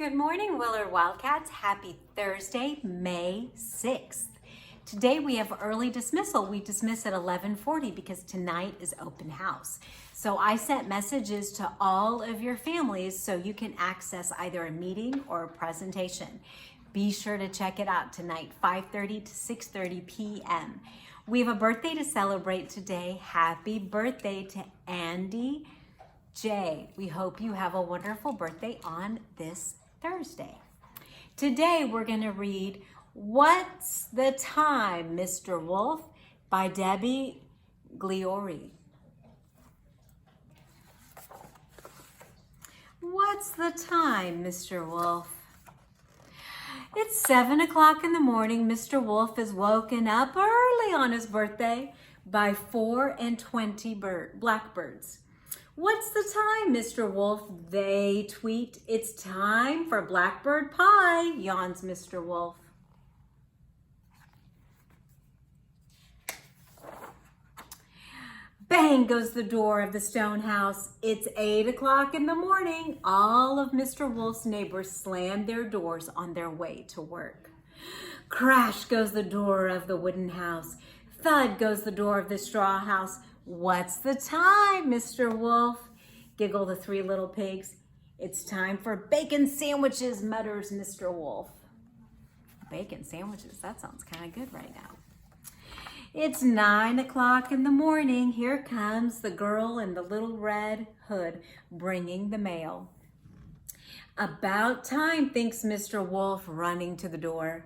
Good morning, Willard Wildcats. Happy Thursday, May 6th. Today we have early dismissal. We dismiss at 11:40 because tonight is open house. So I sent messages to all of your families so you can access either a meeting or a presentation. Be sure to check it out tonight, 5:30 to 6:30 p.m. We have a birthday to celebrate today. Happy birthday to Andy J. We hope you have a wonderful birthday on this Thursday. Today we're going to read What's the Time, Mr. Wolf by Debbie Gliori. What's the time, Mr. Wolf? It's 7 o'clock in the morning. Mr. Wolf is woken up early on his birthday by 4:20 blackbirds. What's the time, Mr. Wolf? They tweet. It's time for blackbird pie, yawns Mr. Wolf. Bang goes the door of the stone house. It's 8 o'clock in the morning. All of Mr. Wolf's neighbors slam their doors on their way to work. Crash goes the door of the wooden house. Thud goes the door of the straw house. What's the time, Mr. Wolf? Giggle the three little pigs. It's time for bacon sandwiches, mutters Mr. Wolf. Bacon sandwiches, that sounds kind of good right now. It's 9 o'clock in the morning. Here comes the girl in the little red hood bringing the mail. About time, thinks Mr. Wolf, running to the door.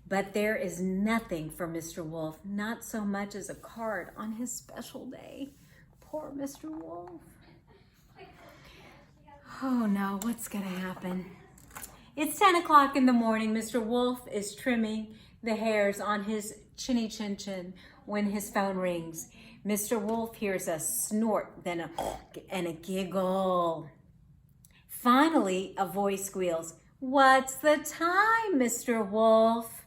But there is nothing for Mr. Wolf, not so much as a card on his special day. Poor Mr. Wolf. Oh no, what's gonna happen? It's 10 o'clock in the morning. Mr. Wolf is trimming the hairs on his chinny chin chin when his phone rings. Mr. Wolf hears a snort, then a and a giggle. Finally, a voice squeals, "What's the time, Mr. Wolf?"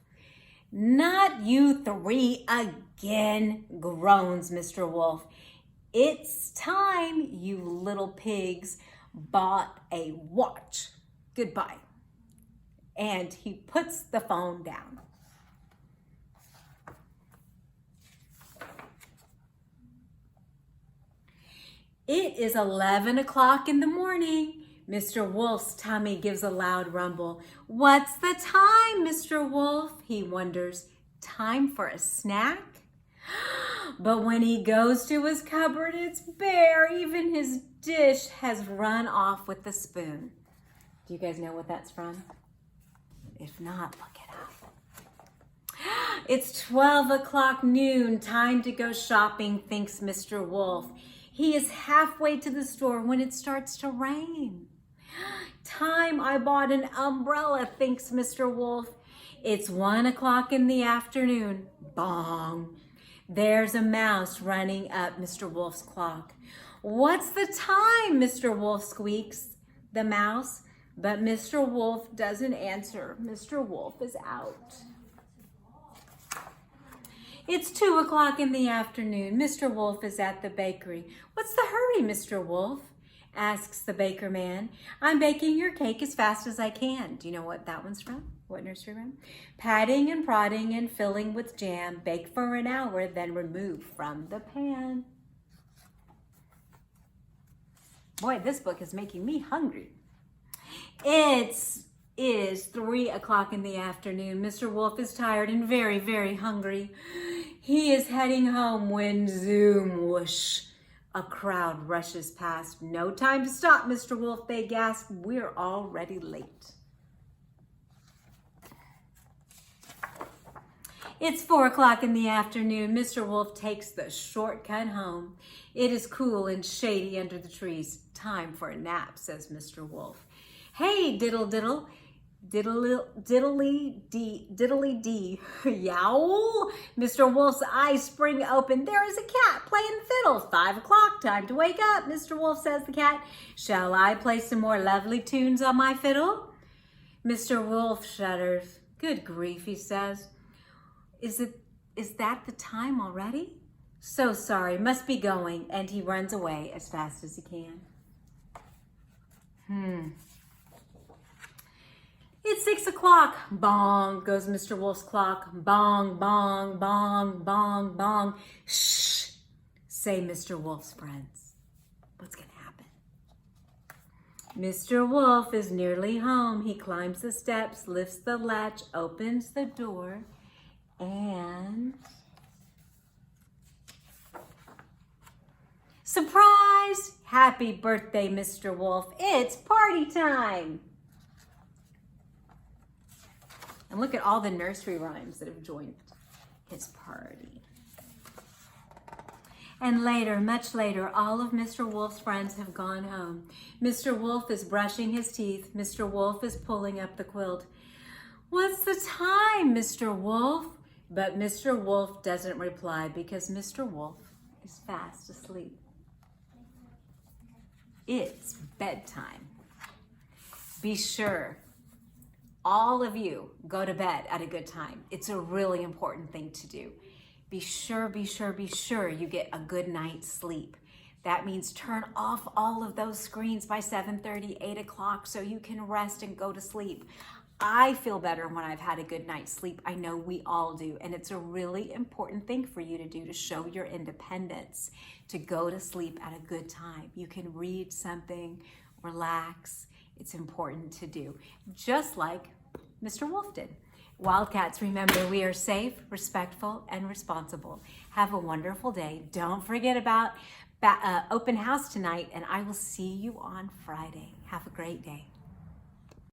"Not you three again," groans Mr. Wolf. "It's time you little pigs bought a watch. Goodbye." And he puts the phone down. It is 11 o'clock in the morning. Mr. Wolf's tummy gives a loud rumble. "What's the time, Mr. Wolf?" he wonders. Time for a snack? But when he goes to his cupboard, it's bare. Even his dish has run off with the spoon. Do you guys know what that's from? If not, look it up. It's 12 o'clock noon. Time to go shopping, thinks Mr. Wolf. He is halfway to the store when it starts to rain. Time I bought an umbrella, thinks Mr. Wolf. It's 1 o'clock in the afternoon. Bong. There's a mouse running up Mr. Wolf's clock. "What's the time?" Mr. Wolf squeaks the mouse, but Mr. Wolf doesn't answer. Mr. Wolf is out. It's 2 o'clock in the afternoon. Mr. Wolf is at the bakery. "What's the hurry, Mr. Wolf?" asks the baker man. "I'm baking your cake as fast as I can." Do you know what that one's from? What nursery rhyme? "Patting and prodding and filling with jam, bake for an hour, then remove from the pan." Boy, this book is making me hungry. It is 3 o'clock in the afternoon. Mr. Wolf is tired and very, very hungry. He is heading home when zoom, whoosh, a crowd rushes past. "No time to stop, Mr. Wolf," they gasp. "We're already late." It's 4 o'clock in the afternoon. Mr. Wolf takes the shortcut home. It is cool and shady under the trees. "Time for a nap," says Mr. Wolf. "Hey, diddle diddle, diddly dee, yowl." Mr. Wolf's eyes spring open. There is a cat playing the fiddle. 5 o'clock, time to wake up, Mr. Wolf, says the cat. "Shall I play some more lovely tunes on my fiddle?" Mr. Wolf shudders. "Good grief," he says. Is that the time already? So sorry, must be going. And he runs away as fast as he can. 6 o'clock. Bong goes Mr. Wolf's clock. Bong, bong, bong, bong, bong. Shh, say Mr. Wolf's friends. What's going to happen? Mr. Wolf is nearly home. He climbs the steps, lifts the latch, opens the door, and... surprise! Happy birthday, Mr. Wolf. It's party time. And look at all the nursery rhymes that have joined his party. And later, much later, all of Mr. Wolf's friends have gone home. Mr. Wolf is brushing his teeth. Mr. Wolf is pulling up the quilt. What's the time, Mr. Wolf? But Mr. Wolf doesn't reply because Mr. Wolf is fast asleep. It's bedtime. Be sure all of you go to bed at a good time. It's a really important thing to do. Be sure you get a good night's sleep. That means turn off all of those screens by 7:30, 8 o'clock so you can rest and go to sleep. I feel better when I've had a good night's sleep. I know we all do. And it's a really important thing for you to do to show your independence, to go to sleep at a good time. You can read something, relax. It's important to do, just like Mr. Wolf did. Wildcats, remember, we are safe, respectful, and responsible. Have a wonderful day. Don't forget about open house tonight, and I will see you on Friday. Have a great day.